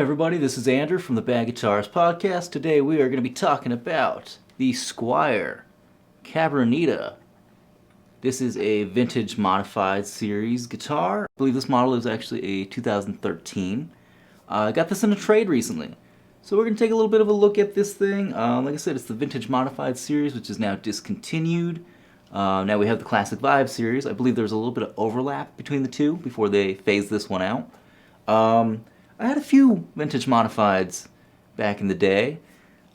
everybody, this is Andrew from the Bad Guitarist podcast. Today we are going to be talking about the Squier Cabronita. This is a vintage modified series guitar. I believe this model is actually a 2013. I got this in a trade recently. So we're going to take a little bit of a look at this thing. Like I said, it's the vintage modified series, which is now discontinued. Now we have the Classic Vibe series. I believe there's a little bit of overlap between the two before they phased this one out. I had a few vintage modifieds back in the day.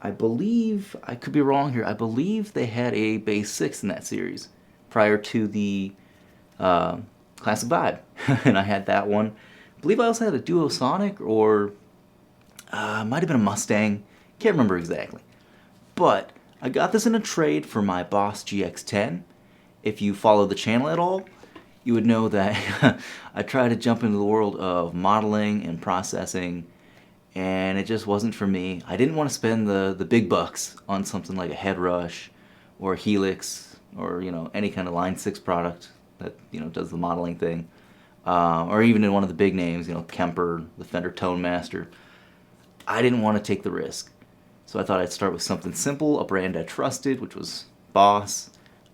I believe, I could be wrong here, I believe they had a bass 6 in that series prior to the Classic Vibe. And I had that one. I believe I also had a Duo Sonic, or might have been a Mustang. Can't remember exactly. But I got this in a trade for my Boss GX10. If you follow the channel at all, you would know that I tried to jump into the world of modeling and processing, and it just wasn't for me. I didn't want to spend the big bucks on something like a Head Rush or a Helix or any kind of Line 6 product that does the modeling thing, or even in one of the big names, Kemper, the Fender Tone Master. I didn't want to take the risk, so I thought I'd start with something simple, a brand I trusted, which was Boss.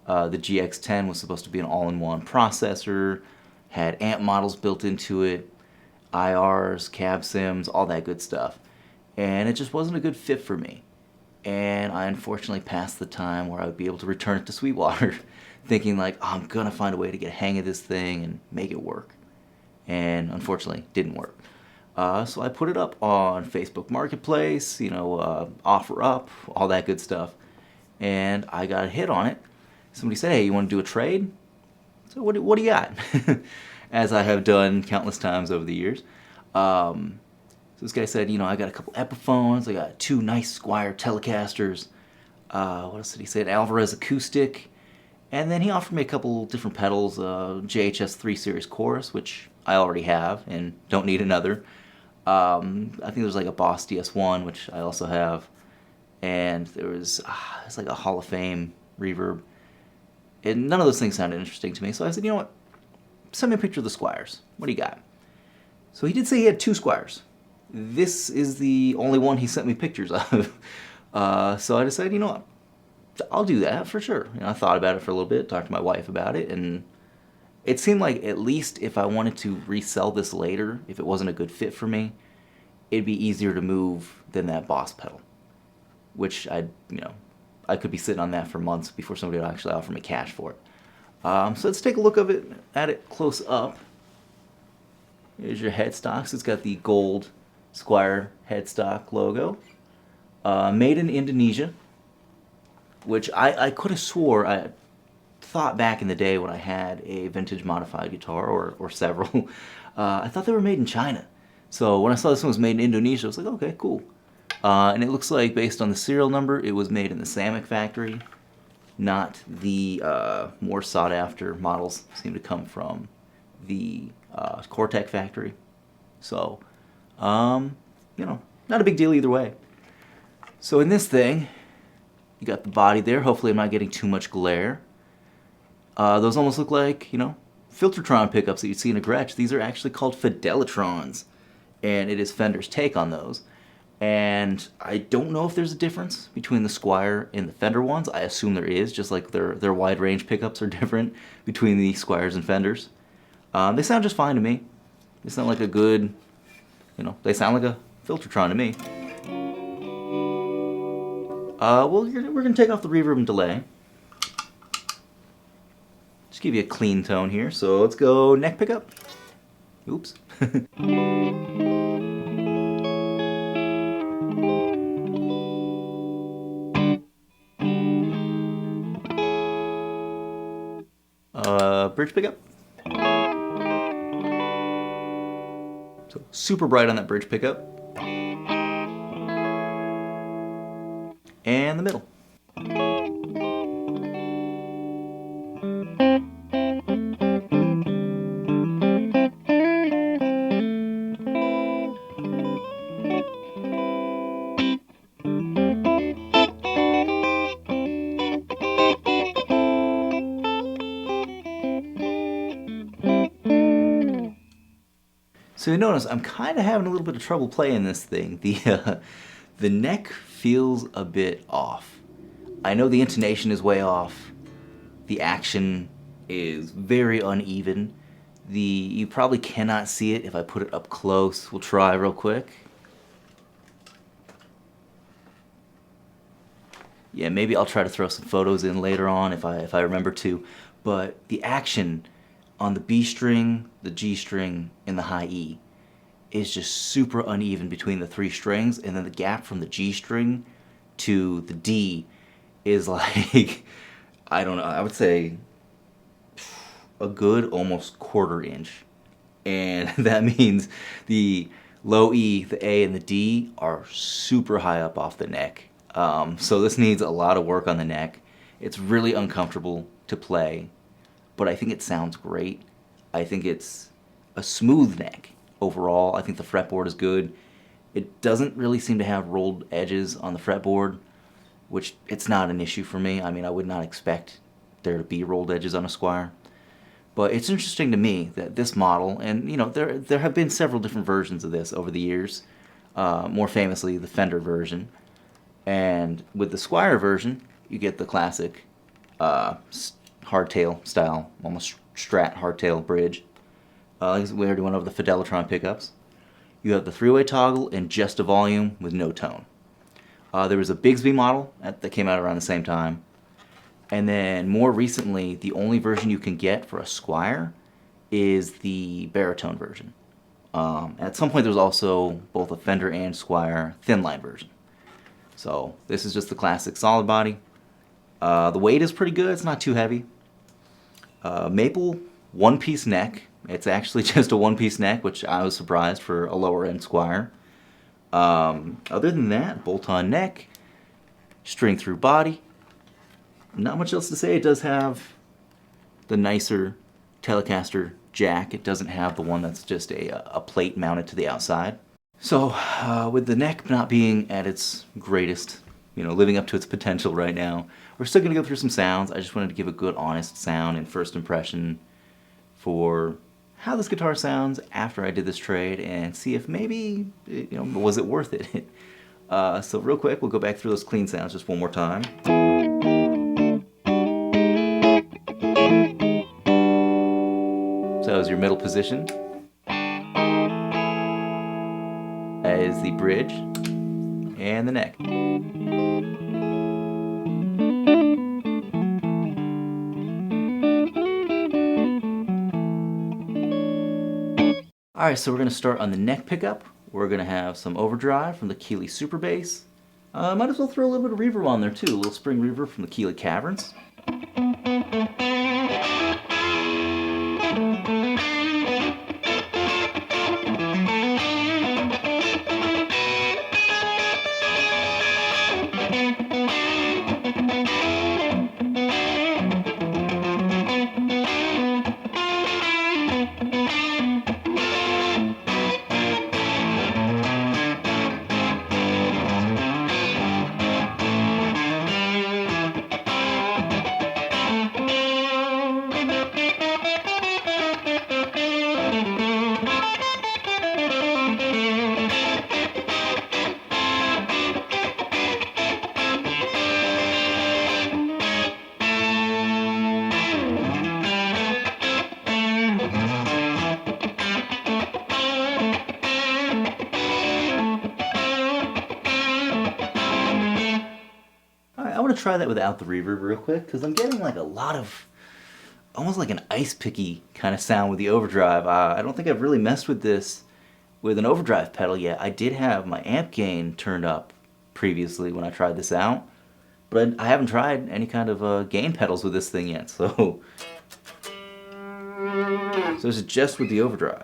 The GX10 was supposed to be an all-in-one processor, had amp models built into it, IRs, cab sims, all that good stuff. And it just wasn't a good fit for me. And I unfortunately passed the time where I would be able to return it to Sweetwater, thinking like, oh, I'm gonna find a way to get a hang of this thing and make it work. And unfortunately, it didn't work. So I put it up on Facebook Marketplace, offer up, all that good stuff. And I got a hit on it. Somebody said, hey, you want to do a trade? So what do you got? As I have done countless times over the years. So this guy said, I got a couple Epiphones, I got 2 nice Squier Telecasters. What else did he say? An Alvarez acoustic. And then he offered me a couple different pedals, JHS 3 Series Chorus, which I already have and don't need another. I think there's like a Boss DS1, which I also have. And there was it's like a Hall of Fame reverb. And none of those things sounded interesting to me. So I said, you know what? Send me a picture of the Squiers. What do you got? So he did say he had 2 Squiers. This is the only one he sent me pictures of. So I decided, you know what? I'll do that for sure. I thought about it for a little bit, talked to my wife about it, and it seemed like at least if I wanted to resell this later, if it wasn't a good fit for me, it'd be easier to move than that Boss pedal, which I could be sitting on that for months before somebody would actually offer me cash for it. So let's take a look at it close up. Here's your headstocks. It's got the gold Squier headstock logo. Made in Indonesia, which I could have swore, I thought back in the day when I had a vintage modified guitar, or several, I thought they were made in China. So when I saw this one was made in Indonesia, I was like, okay, cool. And it looks like, based on the serial number, it was made in the Samick factory, not the more sought-after models seem to come from the Cortec factory. So, not a big deal either way. So in this thing, you got the body there. Hopefully I'm not getting too much glare. Those almost look like, Filtertron pickups that you'd see in a Gretsch. These are actually called Fidelitrons, and it is Fender's take on those. And I don't know if there's a difference between the Squier and the Fender ones. I assume there is, just like their wide range pickups are different between the Squiers and Fenders. They sound just fine to me. They sound like a good, they sound like a Filtertron to me. Well, we're going to take off the reverb and delay. Just give you a clean tone here. So let's go neck pickup. Oops. Bridge pickup. So super bright on that bridge pickup. And the middle. So you notice I'm kind of having a little bit of trouble playing this thing. The neck feels a bit off. I know the intonation is way off. The action is very uneven. You probably cannot see it if I put it up close. We'll try real quick. Yeah, maybe I'll try to throw some photos in later on if I remember to. But the action on the B string, the G string, and the high E is just super uneven between the three strings, and then the gap from the G string to the D is like, I don't know, I would say a good almost quarter inch. And that means the low E, the A, and the D are super high up off the neck. So this needs a lot of work on the neck. It's really uncomfortable to play, but I think it sounds great. I think it's a smooth neck overall. I think the fretboard is good. It doesn't really seem to have rolled edges on the fretboard, which it's not an issue for me. I mean, I would not expect there to be rolled edges on a Squier. But it's interesting to me that this model, and you know, there have been several different versions of this over the years. More famously, the Fender version. And with the Squier version, you get the classic hardtail style, almost Strat hardtail bridge. We already went over the Fidelitron pickups. You have the three-way toggle and just a volume with no tone. There was a Bigsby model that came out around the same time. And then more recently, the only version you can get for a Squier is the baritone version. At some point, there was also both a Fender and Squier thin line version. So this is just the classic solid body. The weight is pretty good. It's not too heavy. Maple one-piece neck. It's actually just a one-piece neck, which I was surprised for a lower-end Squier. Other than that, bolt-on neck, string-through body. Not much else to say. It does have the nicer Telecaster jack. It doesn't have the one that's just a plate mounted to the outside. So, with the neck not being at its greatest, you know, living up to its potential right now, we're still going to go through some sounds. I just wanted to give a good, honest sound and first impression for how this guitar sounds after I did this trade and see if maybe, you know, was it worth it? So real quick, we'll go back through those clean sounds just one more time. So that was your middle position. That is the bridge and the neck. Alright, so we're going to start on the neck pickup. We're going to have some overdrive from the Keeley Super Bass. Might as well throw a little bit of reverb on there too, a little spring reverb from the Keeley Caverns. I want to try that without the reverb real quick, because I'm getting like a lot of, almost like an ice picky kind of sound with the overdrive. I don't think I've really messed with this with an overdrive pedal yet. I did have my amp gain turned up previously when I tried this out, but I haven't tried any kind of gain pedals with this thing yet, so this is just with the overdrive.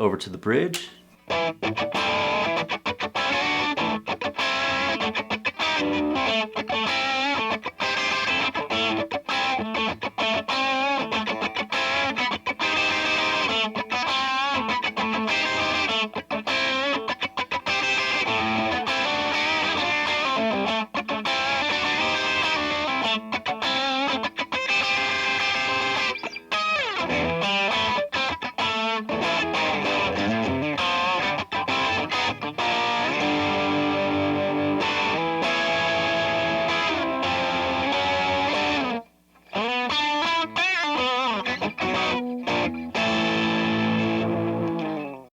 over to the bridge.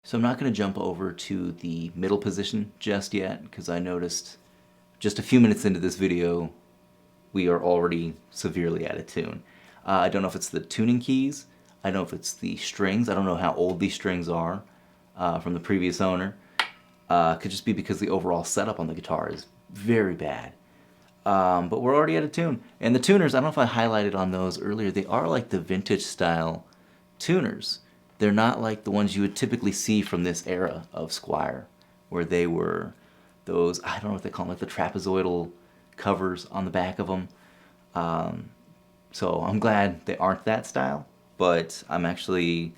So I'm not going to jump over to the middle position just yet, because I noticed just a few minutes into this video we are already severely out of tune. I don't know if it's the tuning keys, I don't know if it's the strings, I don't know how old these strings are from the previous owner. Could just be because the overall setup on the guitar is very bad. But we're already out of tune. And the tuners, I don't know if I highlighted on those earlier, they are like the vintage style tuners. They're not like the ones you would typically see from this era of Squier, where they were those, I don't know what they call them, like the trapezoidal covers on the back of them. So I'm glad they aren't that style, but I'm actually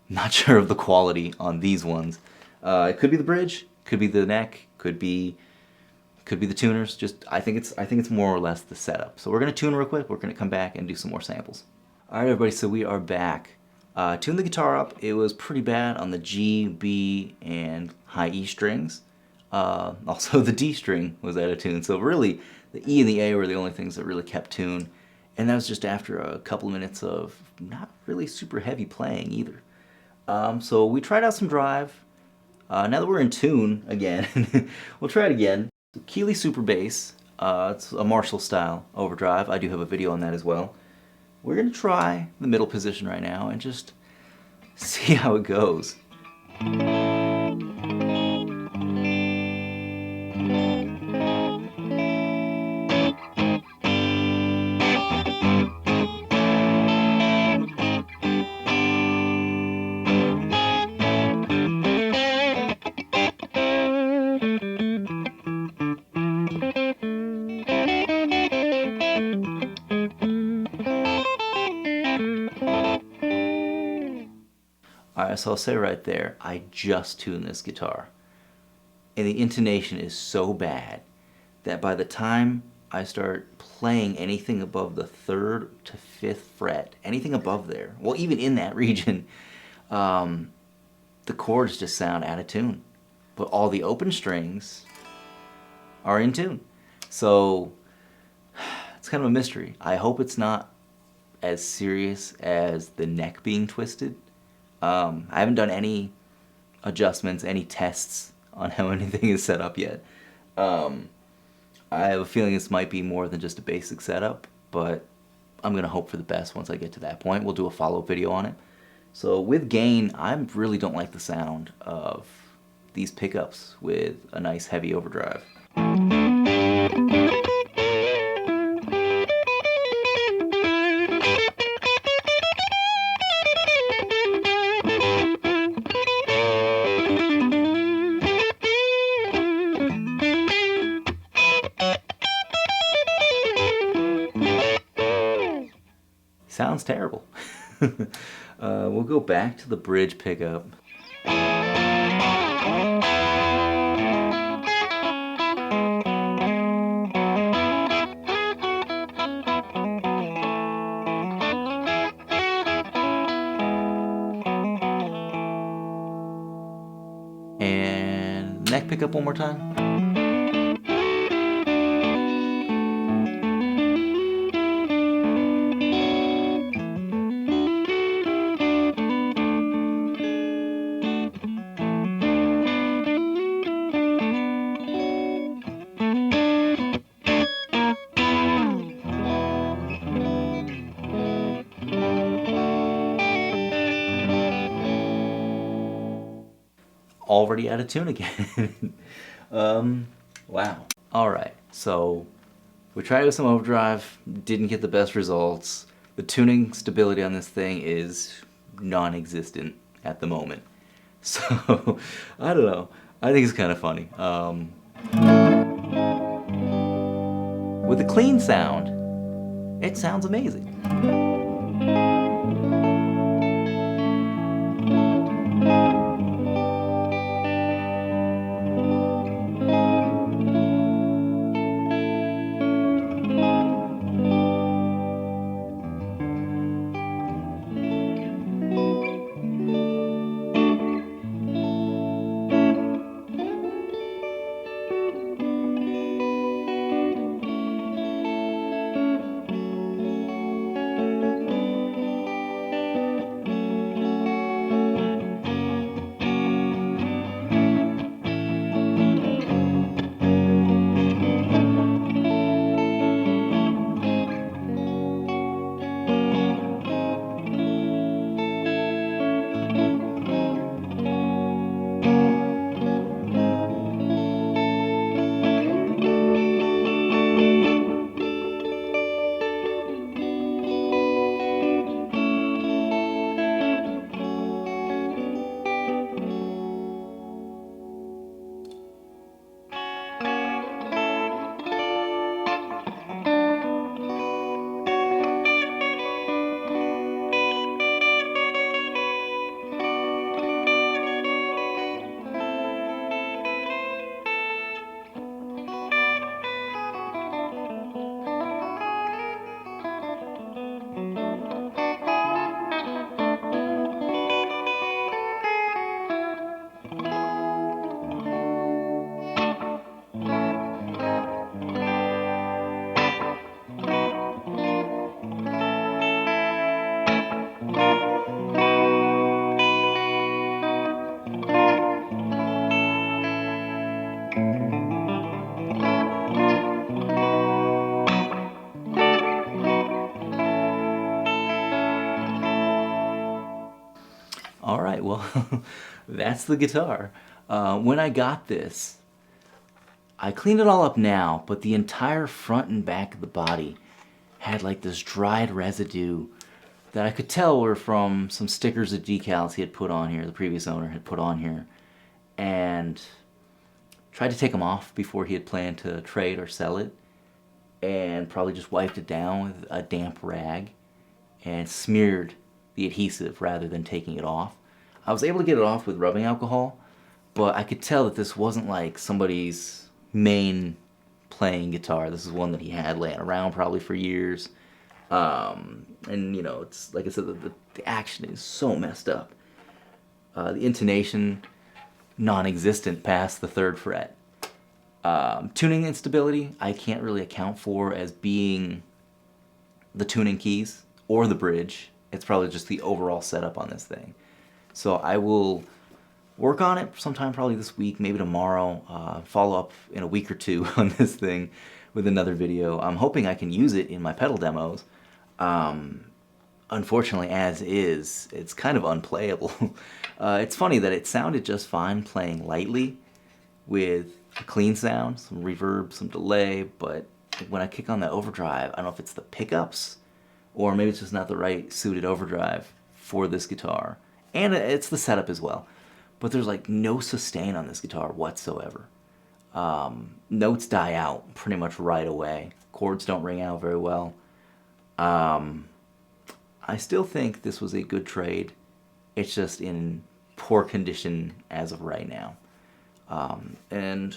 not sure of the quality on these ones. It could be the bridge, could be the neck, could be the tuners. Just I think it's more or less the setup. So we're gonna tune real quick. We're gonna come back and do some more samples. All right, everybody. So we are back. Tuned the guitar up. It was pretty bad on the G, B, and high E strings. Also the D string was out of tune. So really, the E and the A were the only things that really kept tune. And that was just after a couple of minutes of not really super heavy playing either. So we tried out some drive. Now that we're in tune again, we'll try it again. Keeley Super Bass. It's a Marshall style overdrive. I do have a video on that as well. We're going to try the middle position right now and just see how it goes. Alright, so I'll say right there, I just tuned this guitar. And the intonation is so bad that by the time I start playing anything above the 3rd to 5th fret, anything above there, well, even in that region, the chords just sound out of tune. But all the open strings are in tune. So it's kind of a mystery. I hope it's not as serious as the neck being twisted. I haven't done any adjustments, any tests on how anything is set up yet. I have a feeling this might be more than just a basic setup, but I'm going to hope for the best once I get to that point. We'll do a follow-up video on it. So with gain, I really don't like the sound of these pickups with a nice heavy overdrive. Sounds terrible. We'll go back to the bridge pickup. And neck pickup one more time. Already out of tune again. Wow. Alright, so we tried with some overdrive, didn't get the best results. The tuning stability on this thing is non-existent at the moment. So, I don't know. I think it's kind of funny. With a clean sound, it sounds amazing. All right, well, that's the guitar. When I got this, I cleaned it all up now, but the entire front and back of the body had like this dried residue that I could tell were from some stickers and decals he had put on here, the previous owner had put on here, and tried to take them off before he had planned to trade or sell it, and probably just wiped it down with a damp rag and smeared the adhesive rather than taking it off. I was able to get it off with rubbing alcohol, but I could tell that this wasn't like somebody's main playing guitar. This is one that he had laying around probably for years. And you know, it's like I said, the action is so messed up. The intonation, non-existent past the 3rd fret. Tuning instability, I can't really account for as being the tuning keys or the bridge. It's probably just the overall setup on this thing. So I will work on it sometime probably this week, maybe tomorrow, follow up in a week or 2 on this thing with another video. I'm hoping I can use it in my pedal demos. Unfortunately, as is, it's kind of unplayable. It's funny that it sounded just fine playing lightly with a clean sound, some reverb, some delay, but when I kick on the overdrive, I don't know if it's the pickups or maybe it's just not the right suited overdrive for this guitar. And it's the setup as well. But there's like no sustain on this guitar whatsoever. Notes die out pretty much right away. Chords don't ring out very well. I still think this was a good trade. It's just in poor condition as of right now. And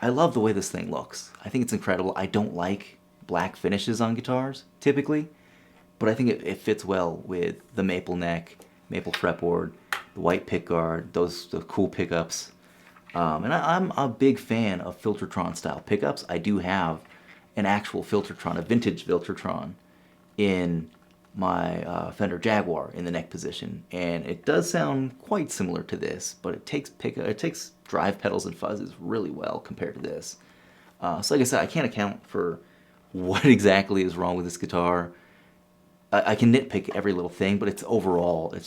I love the way this thing looks. I think it's incredible. I don't like black finishes on guitars, typically, but I think it fits well with the maple neck, maple fretboard, the white pickguard, the cool pickups. And I'm a big fan of Filtertron style pickups. I do have an actual Filtertron, a vintage Filtertron, in my Fender Jaguar in the neck position, and it does sound quite similar to this, but it takes drive pedals and fuzzes really well compared to this. So like I said, I can't account for what exactly is wrong with this guitar. I can nitpick every little thing, but it's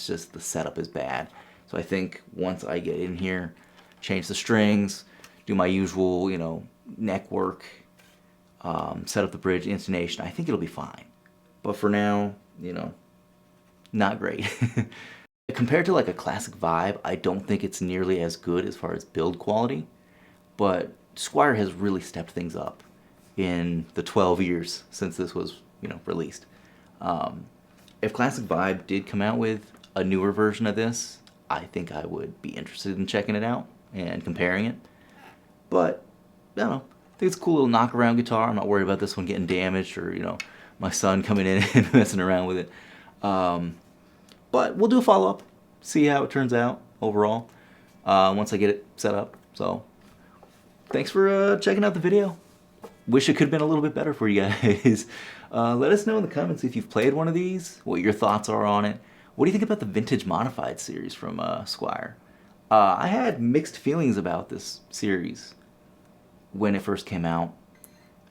just the setup is bad. So I think once I get in here, change the strings, do my usual, neck work, set up the bridge, intonation, I think it'll be fine. But for now, not great. Compared to like a classic Vibe, I don't think it's nearly as good as far as build quality, but Squier has really stepped things up in the 12 years since this was, released. If Classic Vibe did come out with a newer version of this, I think I would be interested in checking it out and comparing it. But, I don't know, I think it's a cool little knock-around guitar. I'm not worried about this one getting damaged or, my son coming in and messing around with it. But we'll do a follow-up, see how it turns out overall once I get it set up. So, thanks for checking out the video. Wish it could have been a little bit better for you guys. Let us know in the comments if you've played one of these, what your thoughts are on it. What do you think about the Vintage Modified series from Squier? I had mixed feelings about this series when it first came out.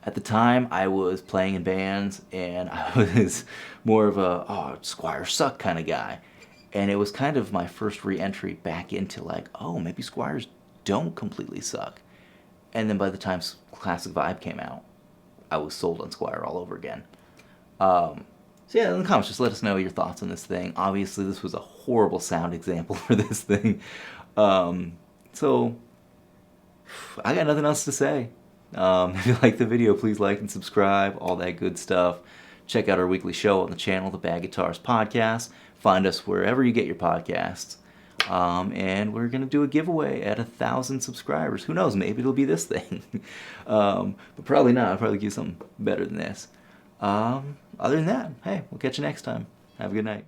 At the time, I was playing in bands, and I was more of a, Squier suck kind of guy. And it was kind of my first re-entry back into like, maybe Squiers don't completely suck. And then by the time Classic Vibe came out, I was sold on Squier all over again. So yeah, in the comments, just let us know your thoughts on this thing. Obviously, this was a horrible sound example for this thing. So, I got nothing else to say. If you like the video, please like and subscribe, all that good stuff. Check out our weekly show on the channel, the Bad Guitarist Podcast. Find us wherever you get your podcasts. And we're going to do a giveaway at 1,000 subscribers. Who knows, maybe it'll be this thing. But probably not. I'll probably give something better than this. Other than that, hey, we'll catch you next time. Have a good night.